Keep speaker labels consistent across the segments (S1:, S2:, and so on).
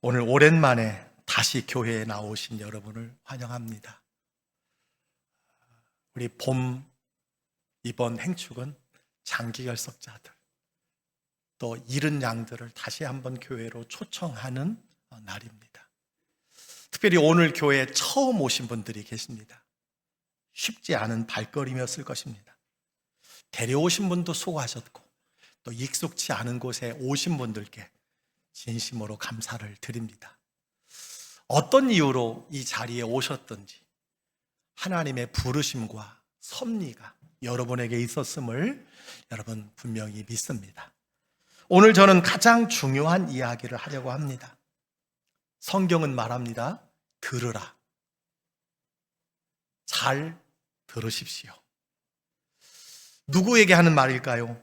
S1: 오늘 오랜만에 다시 교회에 나오신 여러분을 환영합니다. 우리 이번 행축은 장기결석자들, 또 잃은 양들을 다시 한번 교회로 초청하는 날입니다. 특별히 오늘 교회에 처음 오신 분들이 계십니다. 쉽지 않은 발걸음이었을 것입니다. 데려오신 분도 수고하셨고, 또 익숙치 않은 곳에 오신 분들께 진심으로 감사를 드립니다. 어떤 이유로 이 자리에 오셨든지 하나님의 부르심과 섭리가 여러분에게 있었음을 여러분 분명히 믿습니다. 오늘 저는 가장 중요한 이야기를 하려고 합니다. 성경은 말합니다. 들으라. 잘 들으십시오. 누구에게 하는 말일까요?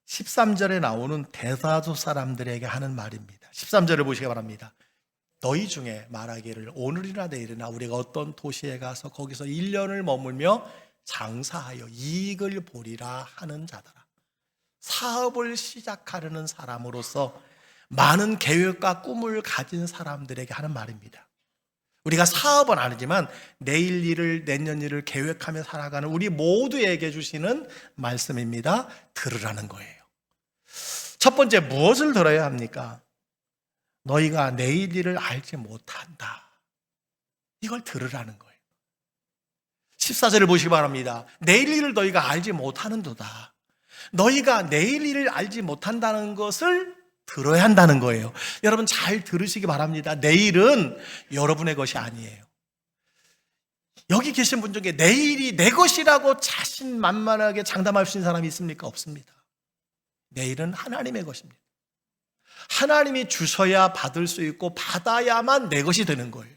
S1: 13절에 나오는 대다수 사람들에게 하는 말입니다. 13절을 보시기 바랍니다. 너희 중에 말하기를 오늘이나 내일이나 우리가 어떤 도시에 가서 거기서 1년을 머물며 장사하여 이익을 보리라 하는 자들아. 사업을 시작하려는 사람으로서 많은 계획과 꿈을 가진 사람들에게 하는 말입니다. 우리가 사업은 아니지만 내일 일을, 내년 일을 계획하며 살아가는 우리 모두에게 주시는 말씀입니다. 들으라는 거예요. 첫 번째, 무엇을 들어야 합니까? 너희가 내일 일을 알지 못한다. 이걸 들으라는 거예요. 14절을 보시기 바랍니다. 내일 일을 너희가 알지 못하는도다. 너희가 내일 일을 알지 못한다는 것을 들어야 한다는 거예요. 여러분 잘 들으시기 바랍니다. 내일은 여러분의 것이 아니에요. 여기 계신 분 중에 내일이 내 것이라고 자신만만하게 장담할 수 있는 사람이 있습니까? 없습니다. 내일은 하나님의 것입니다. 하나님이 주셔야 받을 수 있고 받아야만 내 것이 되는 거예요.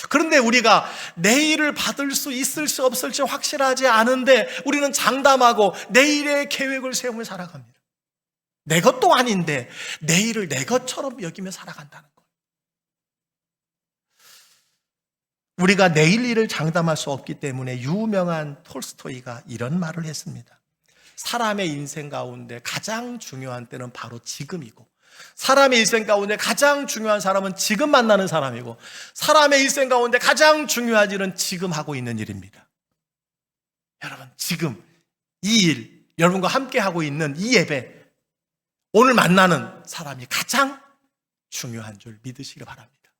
S1: 그런데 우리가 내일을 받을 수 있을지 없을지 확실하지 않은데 우리는 장담하고 내일의 계획을 세우며 살아갑니다. 내 것도 아닌데 내일을 내 것처럼 여기며 살아간다는 거예요. 우리가 내일 일을 장담할 수 없기 때문에 유명한 톨스토이가 이런 말을 했습니다. 사람의 인생 가운데 가장 중요한 때는 바로 지금이고, 사람의 일생 가운데 가장 중요한 사람은 지금 만나는 사람이고, 사람의 일생 가운데 가장 중요한 일은 지금 하고 있는 일입니다. 여러분, 지금 이 일, 여러분과 함께 하고 있는 이 예배, 오늘 만나는 사람이 가장 중요한 줄 믿으시기 바랍니다.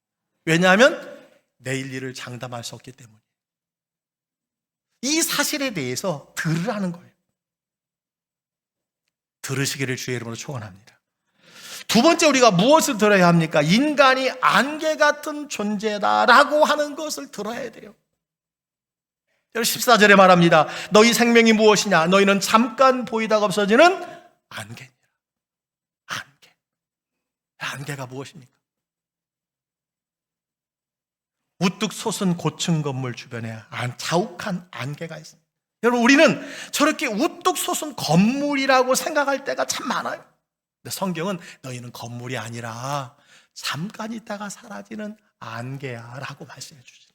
S1: 왜냐하면 내일 일을 장담할 수 없기 때문에. 이 사실에 대해서 들으라는 거예요. 들으시기를 주의 이름으로 축원합니다. 두 번째, 우리가 무엇을 들어야 합니까? 인간이 안개 같은 존재다라고 하는 것을 들어야 돼요. 14절에 말합니다. 너희 생명이 무엇이냐? 너희는 잠깐 보이다가 없어지는 안개니라. 안개. 안개가 무엇입니까? 우뚝 솟은 고층 건물 주변에 자욱한 안개가 있습니다. 여러분, 우리는 저렇게 우뚝 솟은 건물이라고 생각할 때가 참 많아요. 근데 성경은 너희는 건물이 아니라 잠깐 있다가 사라지는 안개야 라고 말씀해 주죠.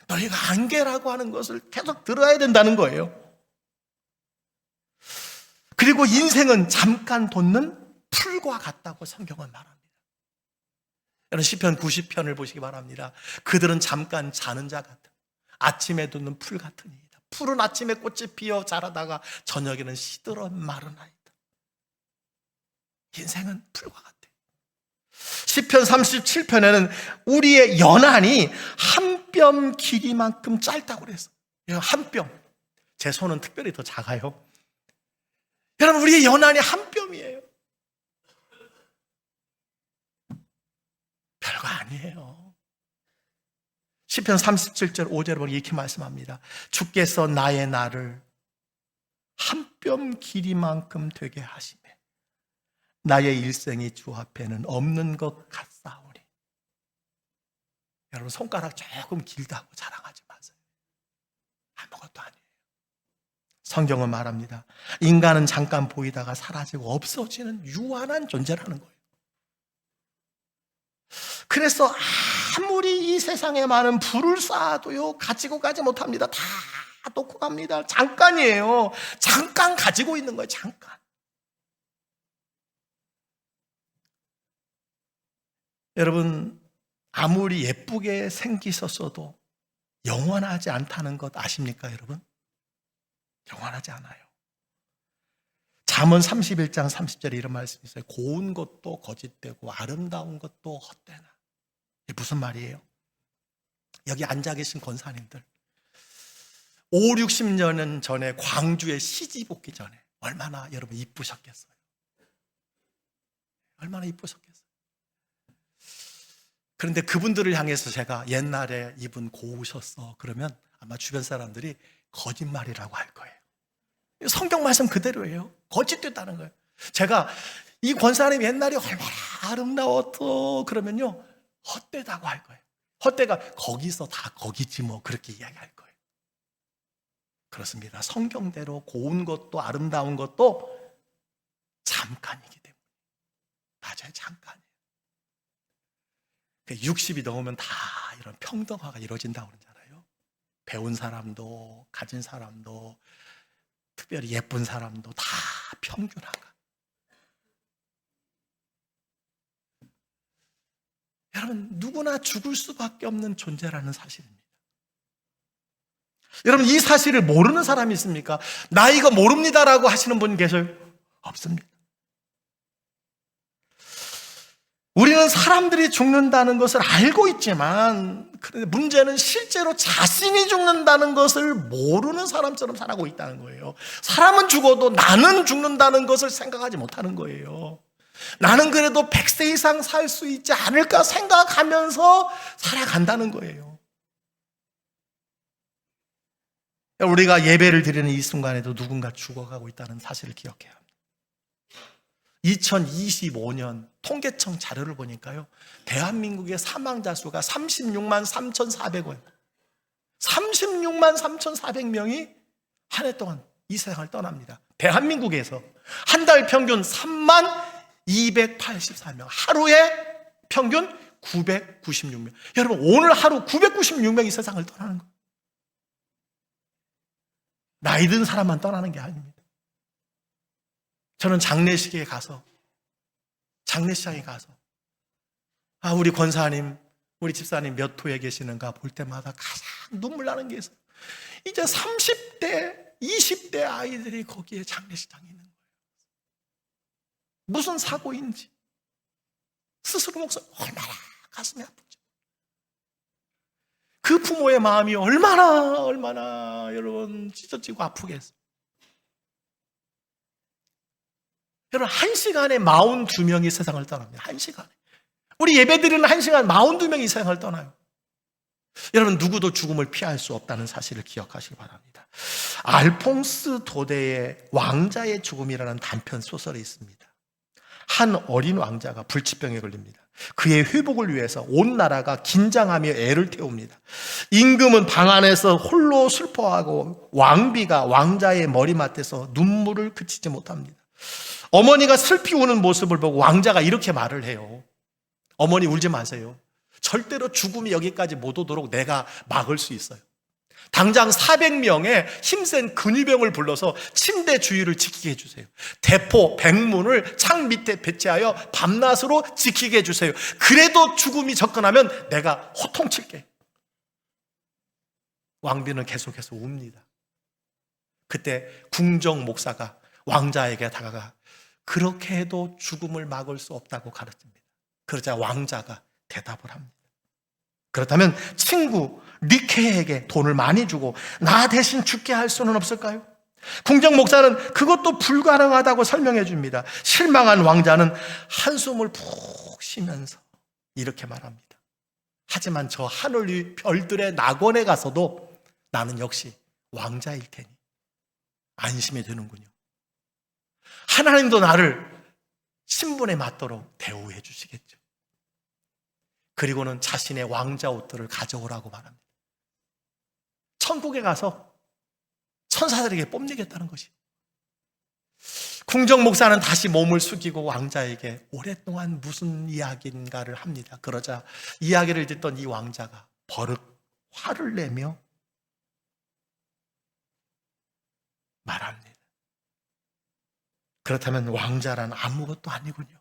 S1: 너희가 안개라고 하는 것을 계속 들어야 된다는 거예요. 그리고 인생은 잠깐 돋는 풀과 같다고 성경은 말합니다. 여러분, 시편 90편을 보시기 바랍니다. 그들은 잠깐 자는 자 같은, 아침에 돋는 풀 같으니이다. 풀은 아침에 꽃이 피어 자라다가 저녁에는 시들어 마른 아이다. 인생은 풀과 같아요. 시편 37편에는 우리의 연한이 한 뼘 길이만큼 짧다고 그랬어요. 한 뼘. 제 손은 특별히 더 작아요. 여러분, 우리의 연한이 한 뼘이에요. 별거 아니에요. 시편 37절 5절을 보면 이렇게 말씀합니다. 주께서 나의 날을 한 뼘 길이만큼 되게 하시매 나의 일생이 주 앞에는 없는 것 같사오니. 여러분, 손가락 조금 길다고 자랑하지 마세요. 아무것도 아니에요. 성경은 말합니다. 인간은 잠깐 보이다가 사라지고 없어지는 유한한 존재라는 거예요. 그래서 아무리 이 세상에 많은 부를 쌓아도요, 가지고 가지 못합니다. 다 놓고 갑니다. 잠깐이에요. 잠깐 가지고 있는 거예요. 잠깐. 여러분, 아무리 예쁘게 생기셨어도 영원하지 않다는 것 아십니까, 여러분? 영원하지 않아요. 잠언 31장 30절에 이런 말씀이 있어요. 고운 것도 거짓되고 아름다운 것도 헛되나. 이게 무슨 말이에요? 여기 앉아 계신 권사님들, 5, 60년 전에 광주에 시집 오기 전에 얼마나 여러분 이쁘셨겠어요? 얼마나 이쁘셨겠어요? 그런데 그분들을 향해서 제가 옛날에 이분 고우셨어 그러면 아마 주변 사람들이 거짓말이라고 할 거예요. 성경 말씀 그대로예요. 거짓됐다는 거예요. 제가 이 권사님이 옛날에 얼마나 아름다웠어 그러면요, 헛되다고 할 거예요. 헛되가 거기서 다 거기지 뭐, 그렇게 이야기할 거예요. 그렇습니다. 성경대로 고운 것도 아름다운 것도 잠깐이기 때문에. 맞아요, 잠깐이에요. 60이 넘으면 다 이런 평등화가 이루어진다고 그러잖아요. 배운 사람도 가진 사람도 특별히 예쁜 사람도 다 평균화가. 여러분, 누구나 죽을 수밖에 없는 존재라는 사실입니다. 여러분, 이 사실을 모르는 사람이 있습니까? 나 이거 모릅니다라고 하시는 분 계세요? 없습니다. 우리는 사람들이 죽는다는 것을 알고 있지만, 그런데 문제는 실제로 자신이 죽는다는 것을 모르는 사람처럼 살아가고 있다는 거예요. 사람은 죽어도 나는 죽는다는 것을 생각하지 못하는 거예요. 나는 그래도 100세 이상 살 수 있지 않을까 생각하면서 살아간다는 거예요. 우리가 예배를 드리는 이 순간에도 누군가 죽어가고 있다는 사실을 기억해야 합니다. 2025년 통계청 자료를 보니까요, 대한민국의 사망자 수가 36만 3,400원, 36만 3,400명이 한 해 동안 이 세상을 떠납니다. 대한민국에서 한 달 평균 3만 284명, 하루에 평균 996명. 여러분, 오늘 하루 996명이 세상을 떠나는 거예요. 나이 든 사람만 떠나는 게 아닙니다. 저는 장례식에 가서, 장례식장에 가서, 우리 권사님, 우리 집사님 몇 호에 계시는가 볼 때마다 가장 눈물 나는 게 있어요. 이제 30대, 20대 아이들이 거기에 장례식장에 있는 거예요. 무슨 사고인지 스스로 목소리 얼마나 가슴이 아프죠. 그 부모의 마음이 얼마나 여러분 찢어지고 아프겠어요. 여러분, 1시간에 42명이 세상을 떠납니다. 1시간에. 우리 예배드리는 1시간 42명이 세상을 떠나요. 여러분, 누구도 죽음을 피할 수 없다는 사실을 기억하시기 바랍니다. 알퐁스 도데의 왕자의 죽음이라는 단편 소설이 있습니다. 한 어린 왕자가 불치병에 걸립니다. 그의 회복을 위해서 온 나라가 긴장하며 애를 태웁니다. 임금은 방 안에서 홀로 슬퍼하고 왕비가 왕자의 머리맡에서 눈물을 그치지 못합니다. 어머니가 슬피 우는 모습을 보고 왕자가 이렇게 말을 해요. 어머니 울지 마세요. 절대로 죽음이 여기까지 못 오도록 내가 막을 수 있어요. 당장 400명의 힘센 근위병을 불러서 침대 주위를 지키게 해주세요. 대포, 백문을 창 밑에 배치하여 밤낮으로 지키게 해주세요. 그래도 죽음이 접근하면 내가 호통칠게. 왕비는 계속해서 웁니다. 그때 궁정 목사가 왕자에게 다가가 그렇게 해도 죽음을 막을 수 없다고 가르칩니다. 그러자 왕자가 대답을 합니다. 그렇다면 친구 리케에게 돈을 많이 주고 나 대신 죽게 할 수는 없을까요? 궁정 목사는 그것도 불가능하다고 설명해 줍니다. 실망한 왕자는 한숨을 푹 쉬면서 이렇게 말합니다. 하지만 저 하늘 위 별들의 낙원에 가서도 나는 역시 왕자일 테니 안심이 되는군요. 하나님도 나를 신분에 맞도록 대우해 주시겠죠. 그리고는 자신의 왕자 옷들을 가져오라고 말합니다. 천국에 가서 천사들에게 뽐내겠다는 것이. 궁정 목사는 다시 몸을 숙이고 왕자에게 오랫동안 무슨 이야기인가를 합니다. 그러자 이야기를 듣던 이 왕자가 버럭 화를 내며 말합니다. 그렇다면 왕자란 아무것도 아니군요.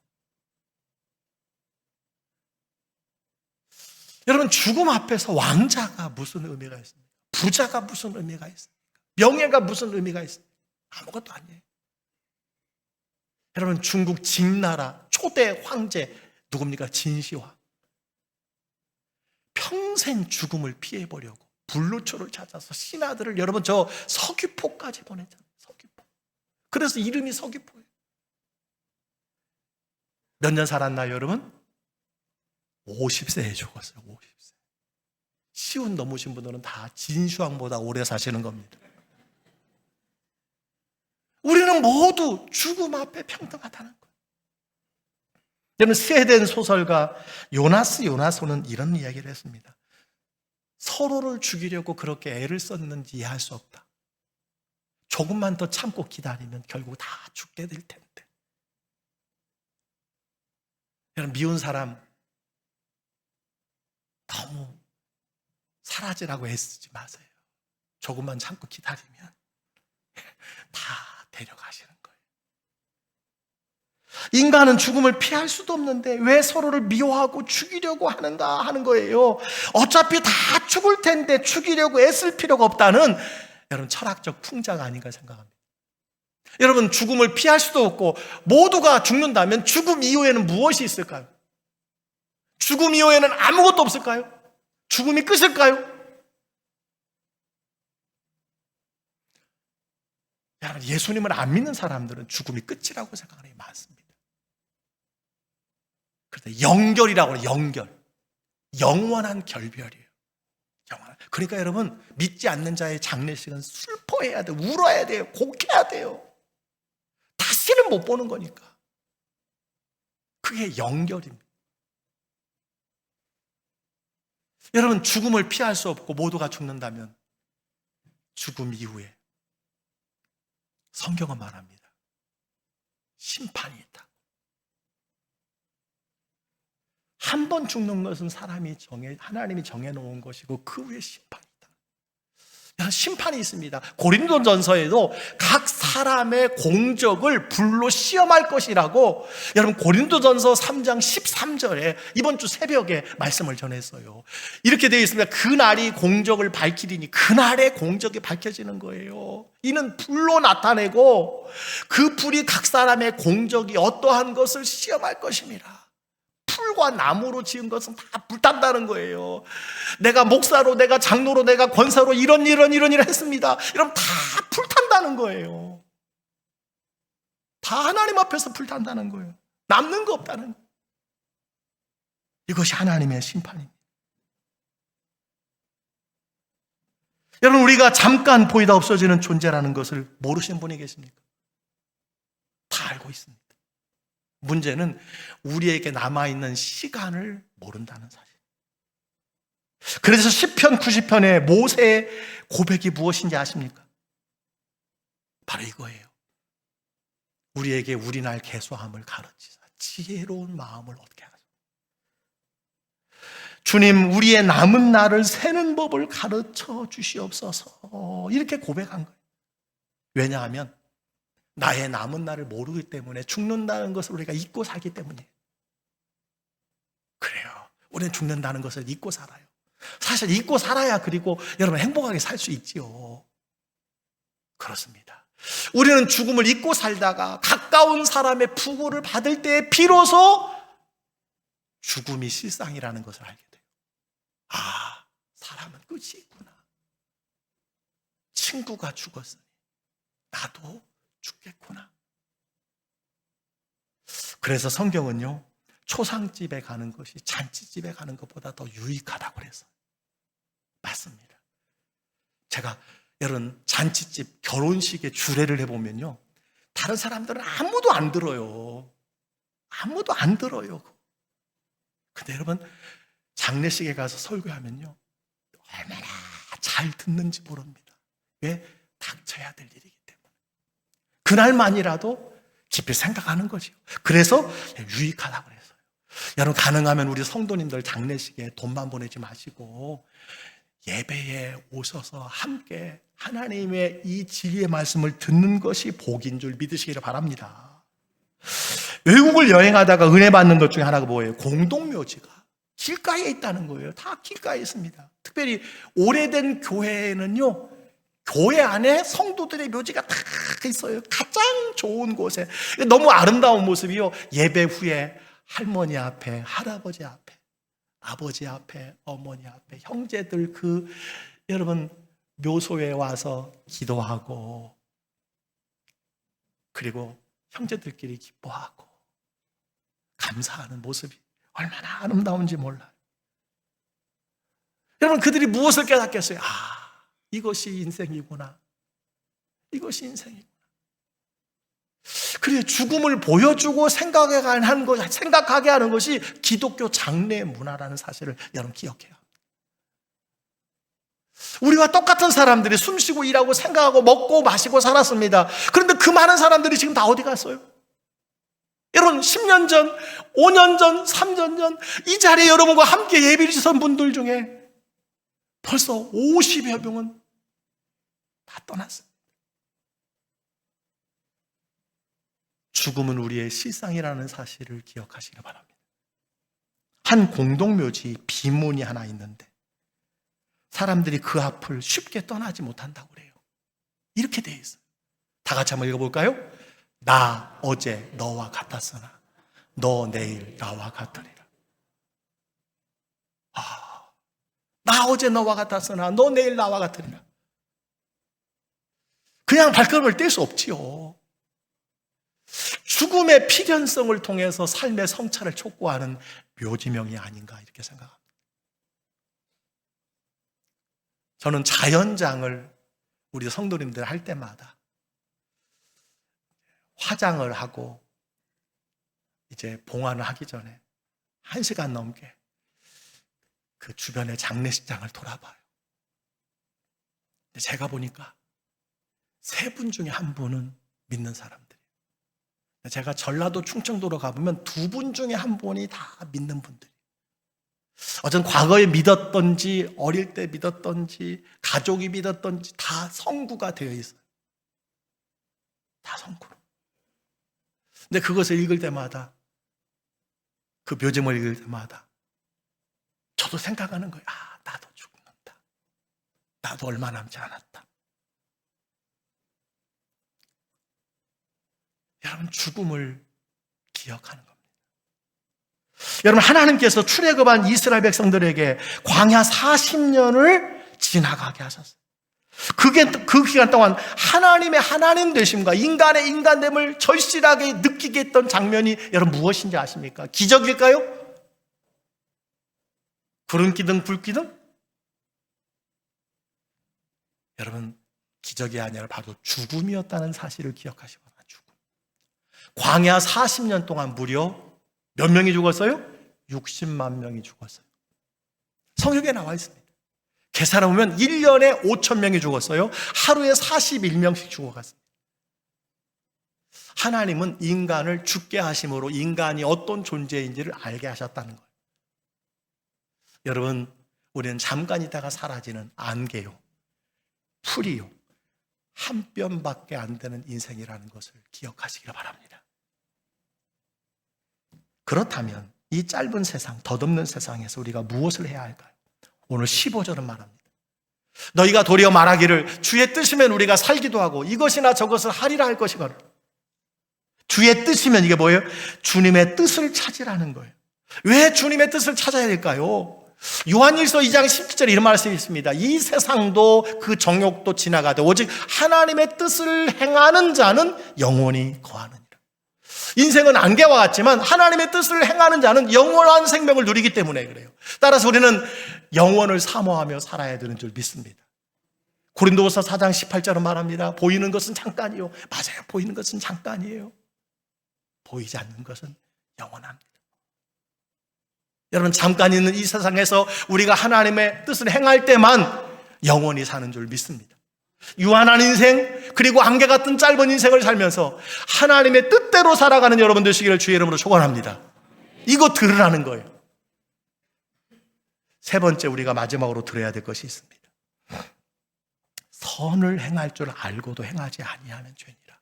S1: 여러분, 죽음 앞에서 왕자가 무슨 의미가 있습니까? 부자가 무슨 의미가 있습니까? 명예가 무슨 의미가 있습니까? 아무것도 아니에요. 여러분, 중국 진나라 초대 황제 누굽니까? 진시황. 평생 죽음을 피해보려고 불로초를 찾아서 신하들을, 여러분, 저 서귀포까지 보냈잖아요. 서귀포. 그래서 이름이 서귀포예요. 몇 년 살았나요, 여러분? 50세에 죽었어요. 50세. 시운 넘으신 분들은 다 진시황보다 오래 사시는 겁니다. 우리는 모두 죽음 앞에 평등하다는 거예요. 여러분, 스웨덴 소설가 요나스는 이런 이야기를 했습니다. 서로를 죽이려고 그렇게 애를 썼는지 이해할 수 없다. 조금만 더 참고 기다리면 결국 다 죽게 될 텐데. 여러분, 미운 사람 너무 사라지라고 애쓰지 마세요. 조금만 참고 기다리면 다 데려가시는 거예요. 인간은 죽음을 피할 수도 없는데 왜 서로를 미워하고 죽이려고 하는가 하는 거예요. 어차피 다 죽을 텐데 죽이려고 애쓸 필요가 없다는, 여러분, 철학적 풍자가 아닌가 생각합니다. 여러분, 죽음을 피할 수도 없고 모두가 죽는다면 죽음 이후에는 무엇이 있을까요? 죽음 이후에는 아무것도 없을까요? 죽음이 끝일까요? 여러분, 예수님을 안 믿는 사람들은 죽음이 끝이라고 생각하는 게 많습니다. 그런데 영결이라고 해요. 영결. 영원한 결별이에요. 그러니까 여러분, 믿지 않는 자의 장례식은 슬퍼해야 돼요. 울어야 돼요. 곡해야 돼요. 다시는 못 보는 거니까. 그게 영결입니다. 여러분, 죽음을 피할 수 없고 모두가 죽는다면 죽음 이후에 성경은 말합니다. 심판이 있다. 한 번 죽는 것은 하나님이 정해놓은 것이고 그 후에 심판이 있다. 심판이 있습니다. 고린도전서에도 각 사람의 공적을 불로 시험할 것이라고, 여러분, 고린도전서 3장 13절에 이번 주 새벽에 말씀을 전했어요. 이렇게 되어 있습니다. 그날이 공적을 밝히리니, 그날의 공적이 밝혀지는 거예요. 이는 불로 나타내고 그 불이 각 사람의 공적이 어떠한 것을 시험할 것입니다. 풀과 나무로 지은 것은 다 불탄다는 거예요. 내가 목사로, 내가 장로로, 내가 권사로 이런 일을 했습니다. 이러면 다 불탄다는 거예요. 다 하나님 앞에서 불탄다는 거예요. 남는 거 없다는 거예요. 이것이 하나님의 심판입니다. 여러분, 우리가 잠깐 보이다 없어지는 존재라는 것을 모르시는 분이 계십니까? 다 알고 있습니다. 문제는 우리에게 남아있는 시간을 모른다는 사실. 그래서 시편 90편의 모세의 고백이 무엇인지 아십니까? 바로 이거예요. 우리에게 우리 날 계수함을 가르치사 지혜로운 마음을 얻게 하소서. 주님, 우리의 남은 날을 세는 법을 가르쳐 주시옵소서. 이렇게 고백한 거예요. 왜냐하면 나의 남은 날을 모르기 때문에, 죽는다는 것을 우리가 잊고 살기 때문이에요. 그래요. 우리는 죽는다는 것을 잊고 살아요. 사실 잊고 살아야, 그리고 여러분, 행복하게 살 수 있지요. 그렇습니다. 우리는 죽음을 잊고 살다가 가까운 사람의 부고를 받을 때 비로소 죽음이 실상이라는 것을 알게 돼요. 아, 사람은 끝이 있구나. 친구가 죽었으니 나도 죽겠구나. 그래서 성경은요, 초상집에 가는 것이 잔치집에 가는 것보다 더 유익하다고 그래서. 맞습니다. 제가 여러분, 잔치집, 결혼식에 주례를 해보면요, 다른 사람들은 아무도 안 들어요. 아무도 안 들어요. 근데 여러분, 장례식에 가서 설교하면요, 얼마나 잘 듣는지 모릅니다. 왜? 닥쳐야 될 일이기 때문에. 그날만이라도 깊이 생각하는 거죠. 그래서 유익하다고 그랬어요. 여러분, 가능하면 우리 성도님들 장례식에 돈만 보내지 마시고 예배에 오셔서 함께 하나님의 이 진리의 말씀을 듣는 것이 복인 줄 믿으시기를 바랍니다. 외국을 여행하다가 은혜 받는 것 중에 하나가 뭐예요? 공동묘지가 길가에 있다는 거예요. 다 길가에 있습니다. 특별히 오래된 교회에는요, 교회 안에 성도들의 묘지가 다 있어요. 가장 좋은 곳에. 너무 아름다운 모습이요. 예배 후에 할머니 앞에, 할아버지 앞에, 아버지 앞에, 어머니 앞에, 형제들 여러분 묘소에 와서 기도하고, 그리고 형제들끼리 기뻐하고 감사하는 모습이 얼마나 아름다운지 몰라요. 여러분, 그들이 무엇을 깨닫겠어요? 이것이 인생이구나. 이것이 인생이구나. 그래서 죽음을 보여주고 생각하게 하는 것이 기독교 장래 문화라는 사실을 여러분 기억해요. 우리와 똑같은 사람들이 숨쉬고 일하고 생각하고 먹고 마시고 살았습니다. 그런데 그 많은 사람들이 지금 다 어디 갔어요? 여러분, 10년 전, 5년 전, 3년 전 이 자리에 여러분과 함께 예배를 지선 분들 중에 벌써 50여 명은 다 떠났습니다. 죽음은 우리의 실상이라는 사실을 기억하시기 바랍니다. 한 공동묘지 비문이 하나 있는데 사람들이 그 앞을 쉽게 떠나지 못한다고 그래요. 이렇게 되어 있어요. 다 같이 한번 읽어볼까요? 나 어제 너와 같았으나 너 내일 나와 같으리라. 나 어제 너와 같았으나 너 내일 나와 같으리라. 그냥 발걸음을 뗄 수 없지요. 죽음의 필연성을 통해서 삶의 성찰을 촉구하는 묘지명이 아닌가 이렇게 생각합니다. 저는 자연장을 우리 성도님들 할 때마다 화장을 하고 이제 봉안을 하기 전에 1시간 넘게 그 주변의 장례식장을 돌아봐요. 제가 보니까 3분 중에 1분은 믿는 사람들이에요. 제가 전라도 충청도로 가보면 2분 중에 1분이 다 믿는 분들이에요. 어전 과거에 믿었던지 어릴 때 믿었던지 가족이 믿었던지 다 성구가 되어 있어요. 다 성구로. 근데 그것을 읽을 때마다, 그 묘지를 읽을 때마다 저도 생각하는 거예요. 나도 죽는다. 나도 얼마 남지 않았다. 여러분, 죽음을 기억하는 겁니다. 여러분, 하나님께서 출애굽한 이스라엘 백성들에게 광야 40년을 지나가게 하셨어요. 그 기간 동안 하나님의 하나님 되심과 인간의 인간됨을 절실하게 느끼게 했던 장면이 여러분 무엇인지 아십니까? 기적일까요? 구름 기둥, 불 기둥? 여러분, 기적이 아니라 바로 죽음이었다는 사실을 기억하시기 바랍니다. 죽음. 광야 40년 동안 무려 몇 명이 죽었어요? 60만 명이 죽었어요. 성경에 나와 있습니다. 계산해보면 1년에 5천 명이 죽었어요. 하루에 41명씩 죽어갔습니다. 하나님은 인간을 죽게 하심으로 인간이 어떤 존재인지를 알게 하셨다는 거예요. 여러분, 우리는 잠깐 있다가 사라지는 안개요, 풀이요, 한 뼘밖에 안 되는 인생이라는 것을 기억하시길 바랍니다. 그렇다면 이 짧은 세상, 덧없는 세상에서 우리가 무엇을 해야 할까요? 오늘 15절은 말합니다. 너희가 도리어 말하기를 주의 뜻이면 우리가 살기도 하고 이것이나 저것을 하리라 할 것이거늘. 주의 뜻이면 이게 뭐예요? 주님의 뜻을 찾으라는 거예요. 왜 주님의 뜻을 찾아야 될까요? 요한일서 2장 17절에 이런 말씀이 있습니다. 이 세상도 그 정욕도 지나가되 오직 하나님의 뜻을 행하는 자는 영원히 거하느니라. 인생은 안개와 같지만 하나님의 뜻을 행하는 자는 영원한 생명을 누리기 때문에 그래요. 따라서 우리는 영원을 사모하며 살아야 되는 줄 믿습니다. 고린도후서 4장 18절은 말합니다. 보이는 것은 잠깐이요. 맞아요. 보이는 것은 잠깐이에요. 보이지 않는 것은 영원합니다. 여러분, 잠깐 있는 이 세상에서 우리가 하나님의 뜻을 행할 때만 영원히 사는 줄 믿습니다. 유한한 인생, 그리고 안개 같은 짧은 인생을 살면서 하나님의 뜻대로 살아가는 여러분 되시기를 주의 이름으로 축원합니다. 이거 들으라는 거예요. 세 번째, 우리가 마지막으로 들어야 될 것이 있습니다. 선을 행할 줄 알고도 행하지 아니하는 죄니라.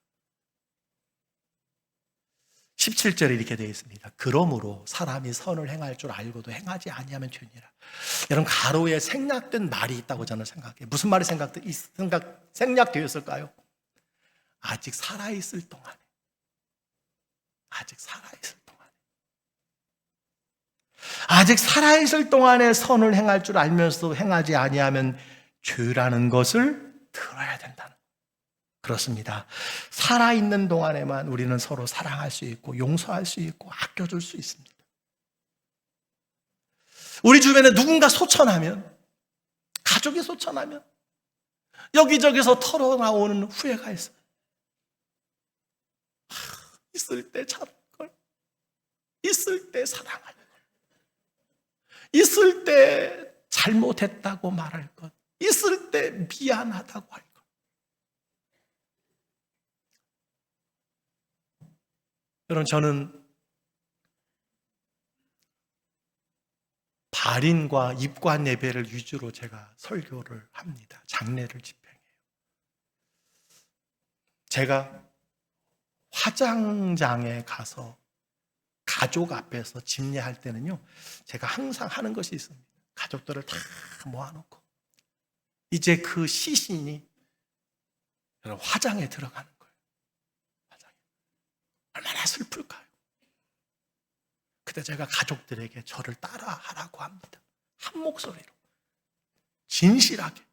S1: 17절에 이렇게 되어 있습니다. 그러므로 사람이 선을 행할 줄 알고도 행하지 아니하면 죄니라. 여러분, 가로에 생략된 말이 있다고 저는 생각해요. 무슨 말이 생략되었을까요? 아직 살아있을 동안에, 아직 살아있을 동안에 선을 행할 줄 알면서도 행하지 아니하면 죄라는 것을 들어야 된다는, 그렇습니다. 살아있는 동안에만 우리는 서로 사랑할 수 있고 용서할 수 있고 아껴줄 수 있습니다. 우리 주변에 누군가 소천하면, 가족이 소천하면 여기저기서 털어나오는 후회가 있어요. 있을 때 잘할걸, 있을 때 사랑할 걸, 있을 때 잘못했다고 말할 것, 있을 때 미안하다고 할 것. 여러분, 저는 발인과 입관 예배를 위주로 제가 설교를 합니다. 장례를 집행해요. 제가 화장장에 가서 가족 앞에서 집례할 때는요, 제가 항상 하는 것이 있습니다. 가족들을 다 모아놓고 이제 그 시신이 여러분 화장에 들어가는 거예요. 화장에. 얼마나 슬플까요? 그때 제가 가족들에게 저를 따라하라고 합니다. 한 목소리로, 진실하게.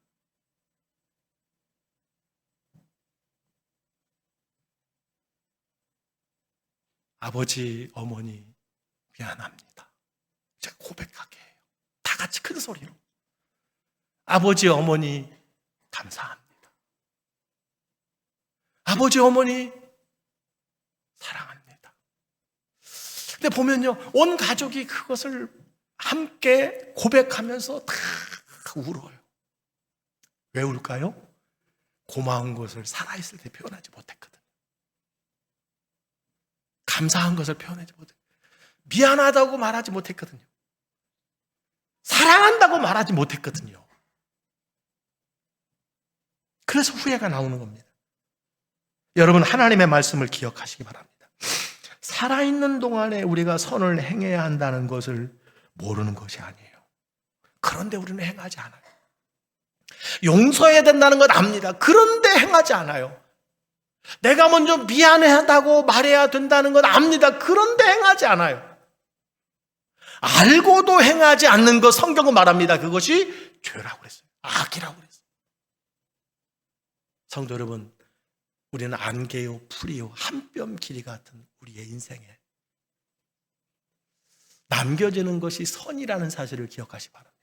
S1: 아버지, 어머니 미안합니다. 제가 고백하게 해요. 다 같이 큰 소리로. 아버지, 어머니 감사합니다. 아버지, 어머니 사랑합니다. 근데 보면요, 온 가족이 그것을 함께 고백하면서 다 울어요. 왜 울까요? 고마운 것을 살아있을 때 표현하지 못했거든요. 감사한 것을 표현하지 못했거든요. 미안하다고 말하지 못했거든요. 사랑한다고 말하지 못했거든요. 그래서 후회가 나오는 겁니다. 여러분, 하나님의 말씀을 기억하시기 바랍니다. 살아있는 동안에 우리가 선을 행해야 한다는 것을 모르는 것이 아니에요. 그런데 우리는 행하지 않아요. 용서해야 된다는 건 압니다. 그런데 행하지 않아요. 내가 먼저 미안하다고 말해야 된다는 건 압니다. 그런데 행하지 않아요. 알고도 행하지 않는 것, 성경은 말합니다. 그것이 죄라고 그랬어요. 악이라고 그랬어요. 성도 여러분, 우리는 안개요, 풀이요, 한 뼘 길이 같은 우리의 인생에 남겨지는 것이 선이라는 사실을 기억하시기 바랍니다.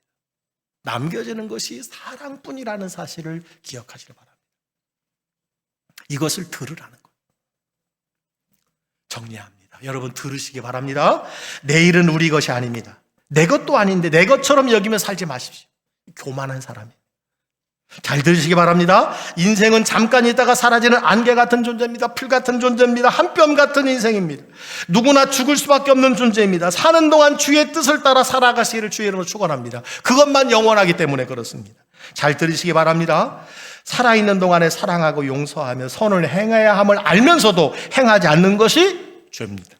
S1: 남겨지는 것이 사랑뿐이라는 사실을 기억하시기 바랍니다. 이것을 들으라는 거예요. 정리합니다. 여러분, 들으시기 바랍니다. 내일은 우리 것이 아닙니다. 내 것도 아닌데 내 것처럼 여기며 살지 마십시오. 교만한 사람이에요. 잘 들으시기 바랍니다. 인생은 잠깐 있다가 사라지는 안개 같은 존재입니다. 풀 같은 존재입니다. 한 뼘 같은 인생입니다. 누구나 죽을 수밖에 없는 존재입니다. 사는 동안 주의 뜻을 따라 살아가시기를 주의 이름으로 축원합니다. 그것만 영원하기 때문에 그렇습니다. 잘 들으시기 바랍니다. 살아있는 동안에 사랑하고 용서하며 선을 행해야 함을 알면서도 행하지 않는 것이 죄입니다.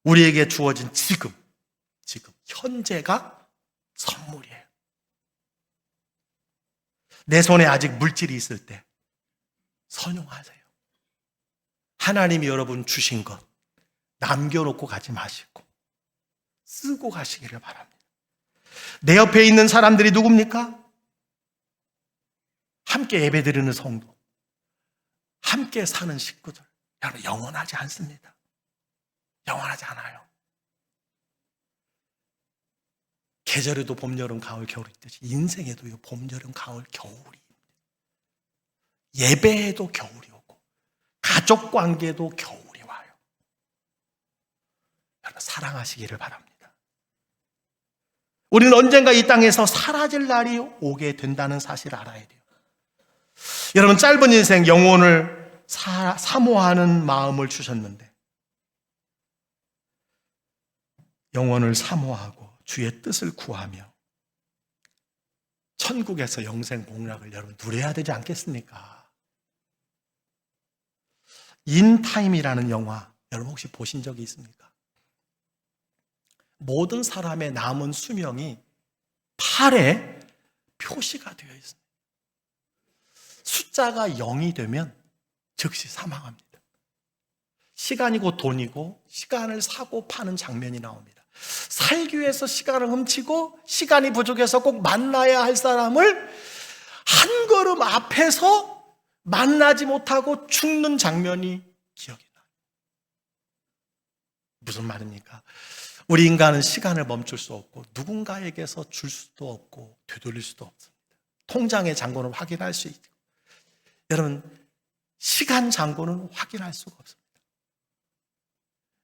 S1: 우리에게 주어진 지금 현재가 선물이에요. 내 손에 아직 물질이 있을 때 선용하세요. 하나님이 여러분 주신 것 남겨놓고 가지 마시고 쓰고 가시기를 바랍니다. 내 옆에 있는 사람들이 누굽니까? 함께 예배드리는 성도, 함께 사는 식구들. 여러분, 영원하지 않습니다. 영원하지 않아요. 계절에도 봄, 여름, 가을, 겨울이 있듯이 인생에도 봄, 여름, 가을, 겨울이, 예배에도 겨울이 오고 가족 관계도 겨울이 와요. 여러분, 사랑하시기를 바랍니다. 우리는 언젠가 이 땅에서 사라질 날이 오게 된다는 사실을 알아야 돼요. 여러분, 짧은 인생 영혼을 사모하는 마음을 주셨는데 영혼을 사모하고 주의 뜻을 구하며 천국에서 영생 복락을 여러분 누려야 되지 않겠습니까? 인타임이라는 영화 여러분 혹시 보신 적이 있습니까? 모든 사람의 남은 수명이 팔에 표시가 되어 있습니다. 숫자가 0이 되면 즉시 사망합니다. 시간이 곧 돈이고 시간을 사고 파는 장면이 나옵니다. 살기 위해서 시간을 훔치고 시간이 부족해서 꼭 만나야 할 사람을 한 걸음 앞에서 만나지 못하고 죽는 장면이 기억이 나요. 무슨 말입니까? 우리 인간은 시간을 멈출 수 없고 누군가에게서 줄 수도 없고 되돌릴 수도 없습니다. 통장의 잔고는 확인할 수 있고, 여러분 시간 잔고는 확인할 수가 없습니다.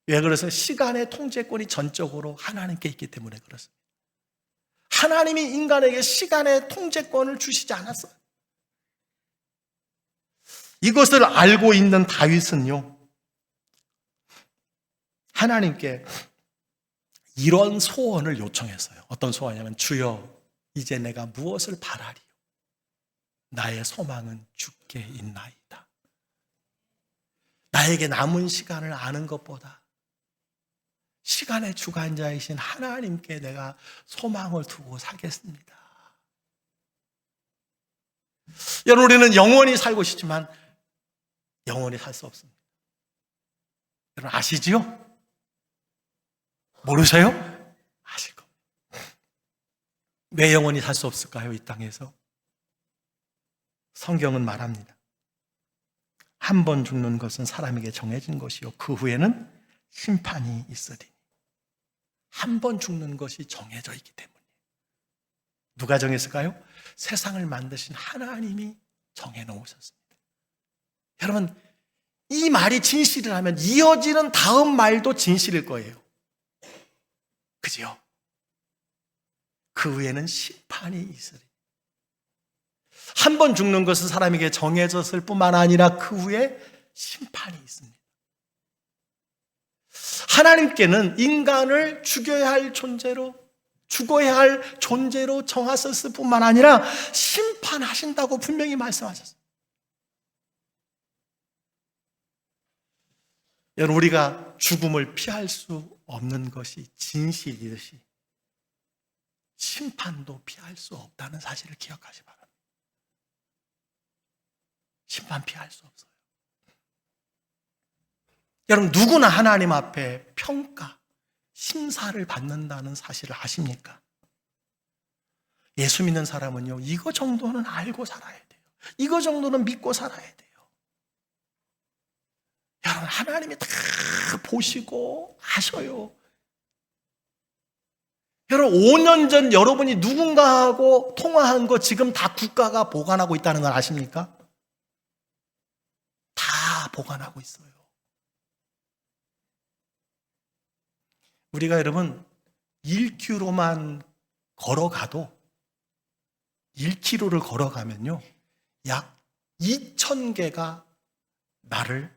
S1: 왜 그래서 시간의 통제권이 전적으로 하나님께 있기 때문에 그렇습니다. 하나님이 인간에게 시간의 통제권을 주시지 않았어요. 이것을 알고 있는 다윗은요, 하나님께 이런 소원을 요청했어요. 어떤 소원이냐면, 주여 이제 내가 무엇을 바라리요? 나의 소망은 주께 있나이다. 나에게 남은 시간을 아는 것보다 시간의 주관자이신 하나님께 내가 소망을 두고 살겠습니다. 여러분, 우리는 영원히 살고 싶지만 영원히 살 수 없습니다. 여러분 아시지요? 모르세요? 아실 겁니다. 왜 영원히 살 수 없을까요? 이 땅에서 성경은 말합니다. 한 번 죽는 것은 사람에게 정해진 것이요 그 후에는 심판이 있으리니. 한 번 죽는 것이 정해져 있기 때문에. 누가 정했을까요? 세상을 만드신 하나님이 정해놓으셨습니다. 여러분, 이 말이 진실이라면 이어지는 다음 말도 진실일 거예요. 그죠? 그 후에는 심판이 있으리. 한 번 죽는 것은 사람에게 정해졌을 뿐만 아니라 그 후에 심판이 있습니다. 하나님께는 인간을 죽여야 할 존재로, 죽어야 할 존재로 정하셨을 뿐만 아니라 심판하신다고 분명히 말씀하셨습니다. 여러분, 우리가 죽음을 피할 수 없는 것이 진실이듯이 심판도 피할 수 없다는 사실을 기억하시 바랍니다. 심판 피할 수 없어요. 여러분, 누구나 하나님 앞에 평가, 심사를 받는다는 사실을 아십니까? 예수 믿는 사람은요, 이거 정도는 알고 살아야 돼요. 이거 정도는 믿고 살아야 돼요. 여러분, 하나님이 다 보시고 아셔요. 여러분, 5년 전 여러분이 누군가하고 통화한 거 지금 다 국가가 보관하고 있다는 걸 아십니까? 다 보관하고 있어요. 우리가 여러분 1km만 걸어가도 1km를 걸어가면요 약 2,000개가 나를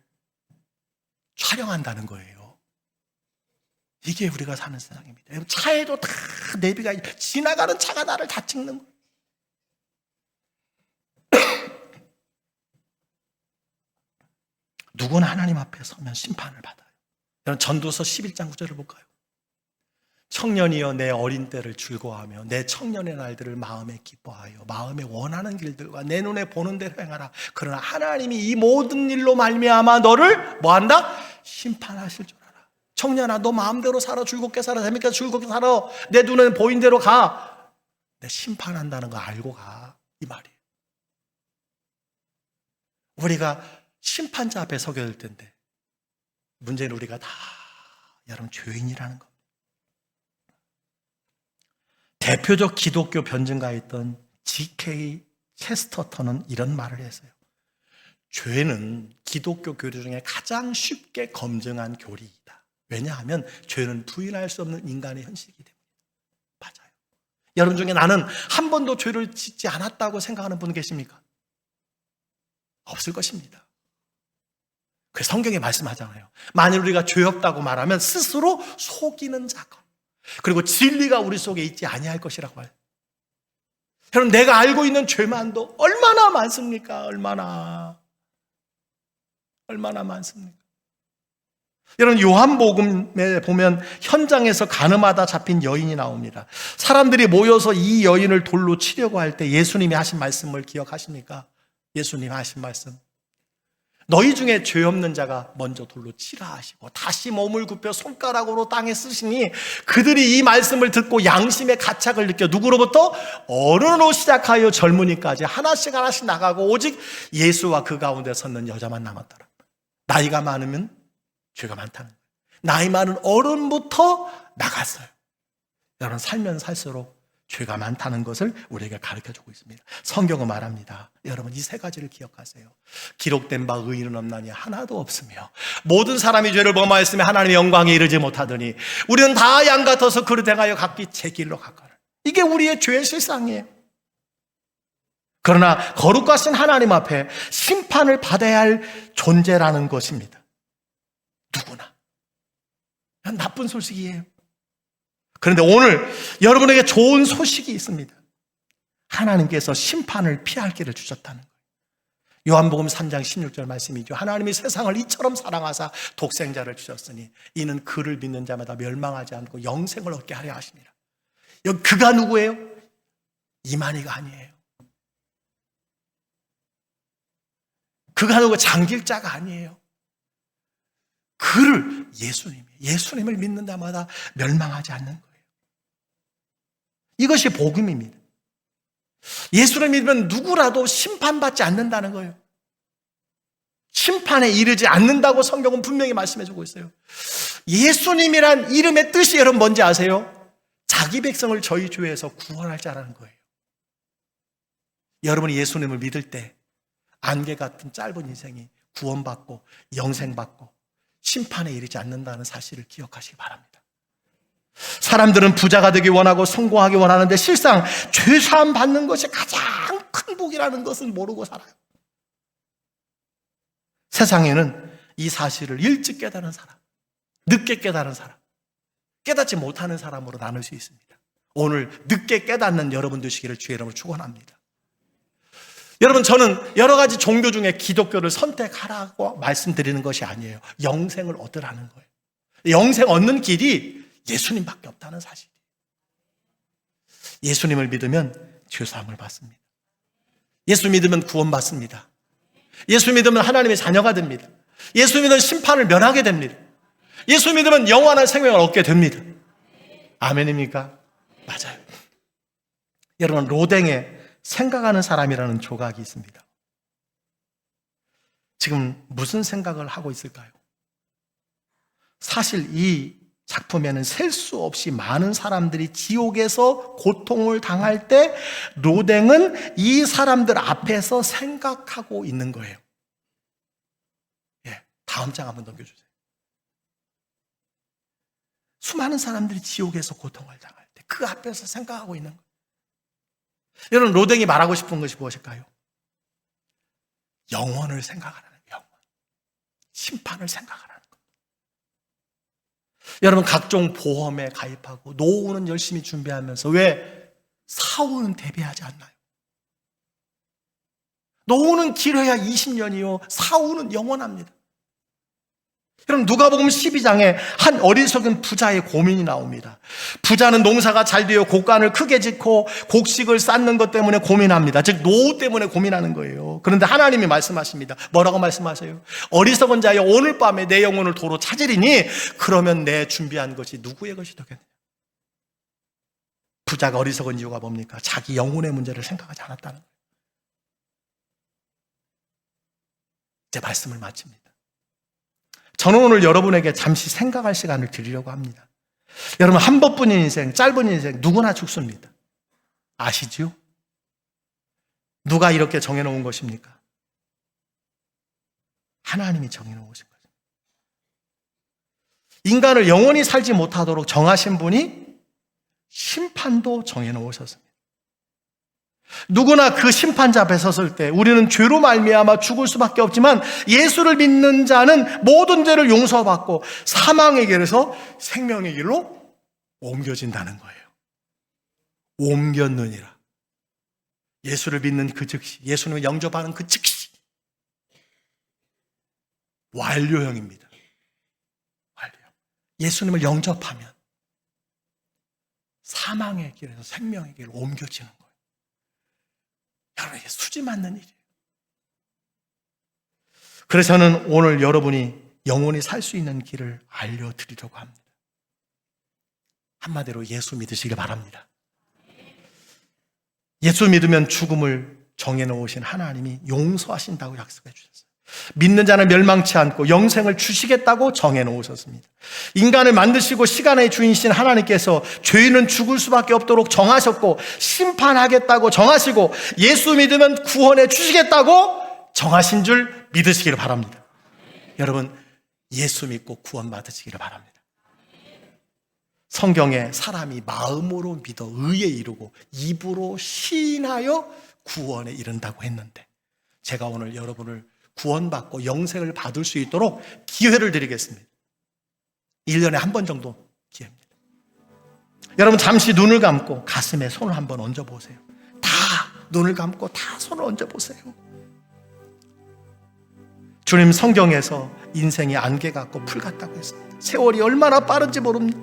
S1: 촬영한다는 거예요. 이게 우리가 사는 세상입니다. 차에도 다 내비가 지나가는 차가 나를 다 찍는 거예요. 누구나 하나님 앞에 서면 심판을 받아요. 여러분, 전도서 11장 9절을 볼까요? 청년이여 내 어린 때를 즐거워하며 내 청년의 날들을 마음에 기뻐하여 마음에 원하는 길들과 내 눈에 보는 대로 행하라. 그러나 하나님이 이 모든 일로 말미암아 너를 뭐한다? 심판하실 줄 알아. 청년아, 너 마음대로 살아. 즐겁게 살아. 재밌게 즐겁게 살아. 내 눈에 보인 대로 가. 내 심판한다는 거 알고 가. 이 말이에요. 우리가 심판자 앞에 서게 될 텐데 문제는 우리가 다 여러분 죄인이라는 거. 대표적 기독교 변증가였던 G.K. 체스터턴은 이런 말을 했어요. 죄는 기독교 교리 중에 가장 쉽게 검증한 교리이다. 왜냐하면 죄는 부인할 수 없는 인간의 현실이기 때문에. 맞아요. 여러분 중에 나는 한 번도 죄를 짓지 않았다고 생각하는 분 계십니까? 없을 것입니다. 그래서 성경에 말씀하잖아요. 만일 우리가 죄 없다고 말하면 스스로 속이는 자건, 그리고 진리가 우리 속에 있지 아니할 것이라고 해요. 여러분, 내가 알고 있는 죄만도 얼마나 많습니까? 얼마나 많습니까? 여러분, 요한복음에 보면 현장에서 가늠하다 잡힌 여인이 나옵니다. 사람들이 모여서 이 여인을 돌로 치려고 할 때 예수님이 하신 말씀을 기억하십니까? 예수님 하신 말씀. 너희 중에 죄 없는 자가 먼저 돌로 치라 하시고 다시 몸을 굽혀 손가락으로 땅에 쓰시니 그들이 이 말씀을 듣고 양심의 가책을 느껴 누구로부터? 어른으로 시작하여 젊은이까지 하나씩 나가고 오직 예수와 그 가운데 섰는 여자만 남았더라. 나이가 많으면 죄가 많다는 거예요. 나이 많은 어른부터 나갔어요. 여러분, 살면 살수록 죄가 많다는 것을 우리에게 가르쳐주고 있습니다. 성경은 말합니다. 여러분, 이 세 가지를 기억하세요. 기록된 바 의인은 없나니 하나도 없으며 모든 사람이 죄를 범하였으며 하나님의 영광에 이르지 못하더니 우리는 다 양 같아서 그릇 행하여 각기 제 길로 갔거늘. 이게 우리의 죄의 실상이에요. 그러나 거룩하신 하나님 앞에 심판을 받아야 할 존재라는 것입니다. 누구나. 나쁜 소식이에요. 그런데 오늘 여러분에게 좋은 소식이 있습니다. 하나님께서 심판을 피할 길을 주셨다는 거예요. 요한복음 3장 16절 말씀이죠. 하나님이 세상을 이처럼 사랑하사 독생자를 주셨으니 이는 그를 믿는 자마다 멸망하지 않고 영생을 얻게 하려 하십니다. 여기 그가 누구예요? 이만희가 아니에요. 그가 누구 장길자가 아니에요. 그를 예수님을 믿는 자마다 멸망하지 않는 거예요. 이것이 복음입니다. 예수를 믿으면 누구라도 심판받지 않는다는 거예요. 심판에 이르지 않는다고 성경은 분명히 말씀해주고 있어요. 예수님이란 이름의 뜻이 여러분 뭔지 아세요? 자기 백성을 저희 죄에서 구원할 자라는 거예요. 여러분이 예수님을 믿을 때 안개 같은 짧은 인생이 구원받고 영생받고 심판에 이르지 않는다는 사실을 기억하시기 바랍니다. 사람들은 부자가 되기 원하고 성공하기 원하는데 실상 죄사함 받는 것이 가장 큰 복이라는 것을 모르고 살아요. 세상에는 이 사실을 일찍 깨달은 사람, 늦게 깨달은 사람, 깨닫지 못하는 사람으로 나눌 수 있습니다. 오늘 늦게 깨닫는 여러분 되시기를 주의 이름으로 축원합니다. 여러분, 저는 여러 가지 종교 중에 기독교를 선택하라고 말씀드리는 것이 아니에요. 영생을 얻으라는 거예요. 영생 얻는 길이 예수님밖에 없다는 사실이에요. 예수님을 믿으면 죄사함을 받습니다. 예수 믿으면 구원받습니다. 예수 믿으면 하나님의 자녀가 됩니다. 예수 믿으면 심판을 면하게 됩니다. 예수 믿으면 영원한 생명을 얻게 됩니다. 아멘입니까? 맞아요. 여러분, 로댕에 생각하는 사람이라는 조각이 있습니다. 지금 무슨 생각을 하고 있을까요? 사실 이 작품에는 셀 수 없이 많은 사람들이 지옥에서 고통을 당할 때 로댕은 이 사람들 앞에서 생각하고 있는 거예요. 예, 다음 장 한번 넘겨주세요. 수많은 사람들이 지옥에서 고통을 당할 때 그 앞에서 생각하고 있는 거예요. 여러분, 로댕이 말하고 싶은 것이 무엇일까요? 영원을 생각하라는 거예요. 영원. 심판을 생각하라는 거예요. 여러분, 각종 보험에 가입하고 노후는 열심히 준비하면서 왜 사후는 대비하지 않나요? 노후는 길어야 20년이요 사후는 영원합니다. 여러분, 누가복음 12장에 한 어리석은 부자의 고민이 나옵니다. 부자는 농사가 잘 되어 곡간을 크게 짓고 곡식을 쌓는 것 때문에 고민합니다. 즉 노후 때문에 고민하는 거예요. 그런데 하나님이 말씀하십니다. 뭐라고 말씀하세요? 어리석은 자여, 오늘 밤에 내 영혼을 도로 찾으리니 그러면 내 준비한 것이 누구의 것이 되겠느냐? 부자가 어리석은 이유가 뭡니까? 자기 영혼의 문제를 생각하지 않았다는 거예요. 이제 말씀을 마칩니다. 저는 오늘 여러분에게 잠시 생각할 시간을 드리려고 합니다. 여러분, 한 번뿐인 인생, 짧은 인생 누구나 죽습니다. 아시지요? 누가 이렇게 정해놓은 것입니까? 하나님이 정해놓은 것인 거죠. 인간을 영원히 살지 못하도록 정하신 분이 심판도 정해놓으셨습니다. 누구나 그 심판자 앞에 섰을 때 우리는 죄로 말미암아 죽을 수밖에 없지만 예수를 믿는 자는 모든 죄를 용서받고 사망의 길에서 생명의 길로 옮겨진다는 거예요. 옮겼느니라. 예수를 믿는 그 즉시, 예수님을 영접하는 그 즉시 완료형입니다. 예수님을 영접하면 사망의 길에서 생명의 길로 옮겨지는 거예요. 여러분, 이게 수지 맞는 일이에요. 그래서 저는 오늘 여러분이 영원히 살 수 있는 길을 알려드리려고 합니다. 한마디로 예수 믿으시길 바랍니다. 예수 믿으면 죽음을 정해놓으신 하나님이 용서하신다고 약속해 주셨어요. 믿는 자는 멸망치 않고 영생을 주시겠다고 정해놓으셨습니다. 인간을 만드시고 시간의 주인이신 하나님께서 죄인은 죽을 수밖에 없도록 정하셨고 심판하겠다고 정하시고 예수 믿으면 구원해 주시겠다고 정하신 줄 믿으시기를 바랍니다. 여러분, 예수 믿고 구원 받으시기를 바랍니다. 성경에 사람이 마음으로 믿어 의에 이르고 입으로 시인하여 구원에 이른다고 했는데, 제가 오늘 여러분을 구원받고 영생을 받을 수 있도록 기회를 드리겠습니다. 1년에 한 번 정도 기회입니다. 여러분, 잠시 눈을 감고 가슴에 손을 한번 얹어보세요. 다 눈을 감고 다 손을 얹어보세요. 주님, 성경에서 인생이 안개 같고 풀 같다고 했습니다. 세월이 얼마나 빠른지 모릅니다.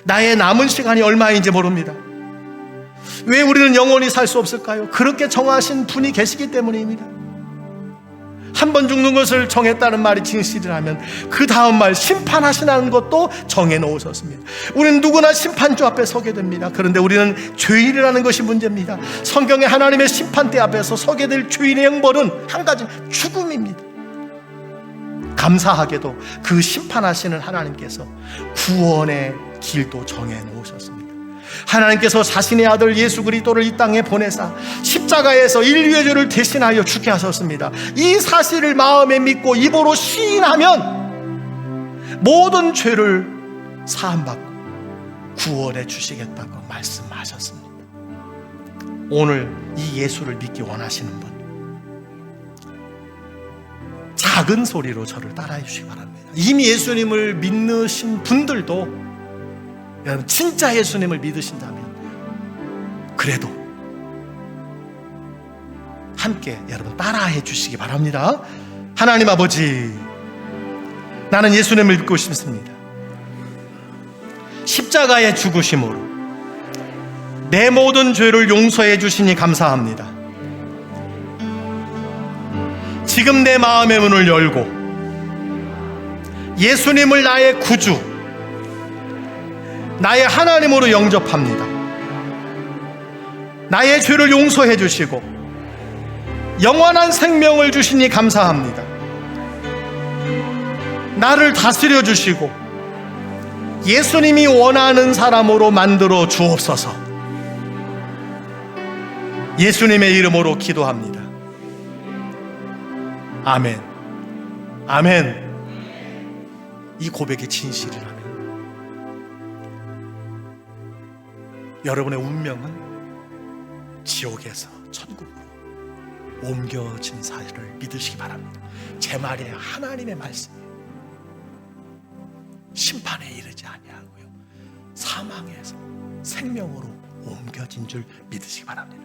S1: 나의 남은 시간이 얼마인지 모릅니다. 왜 우리는 영원히 살 수 없을까요? 그렇게 정하신 분이 계시기 때문입니다. 한 번 죽는 것을 정했다는 말이 진실이라면 그 다음 말 심판하시라는 것도 정해놓으셨습니다. 우리는 누구나 심판주 앞에 서게 됩니다. 그런데 우리는 죄인이라는 것이 문제입니다. 성경에 하나님의 심판대 앞에서 서게 될 죄인의 형벌은 한 가지, 죽음입니다. 감사하게도 그 심판하시는 하나님께서 구원의 길도 정해놓으셨습니다. 하나님께서 자신의 아들 예수 그리스도를 이 땅에 보내사 십자가에서 인류의 죄를 대신하여 죽게 하셨습니다. 이 사실을 마음에 믿고 입으로 시인하면 모든 죄를 사함받고 구원해 주시겠다고 말씀하셨습니다. 오늘 이 예수를 믿기 원하시는 분, 작은 소리로 저를 따라해 주시기 바랍니다. 이미 예수님을 믿으신 분들도, 여러분, 진짜 예수님을 믿으신다면 그래도 함께 여러분 따라해 주시기 바랍니다. 하나님 아버지, 나는 예수님을 믿고 싶습니다. 십자가의 죽으심으로 내 모든 죄를 용서해 주시니 감사합니다. 지금 내 마음의 문을 열고 예수님을 나의 구주, 나의 하나님으로 영접합니다. 나의 죄를 용서해 주시고 영원한 생명을 주시니 감사합니다. 나를 다스려 주시고 예수님이 원하는 사람으로 만들어 주옵소서. 예수님의 이름으로 기도합니다. 아멘. 아멘. 이 고백이 진실이라면 여러분의 운명은 지옥에서 천국으로 옮겨진 사실을 믿으시기 바랍니다. 제 말이 하나님의 말씀이에요. 심판에 이르지 아니하고요, 사망에서 생명으로 옮겨진 줄 믿으시기 바랍니다.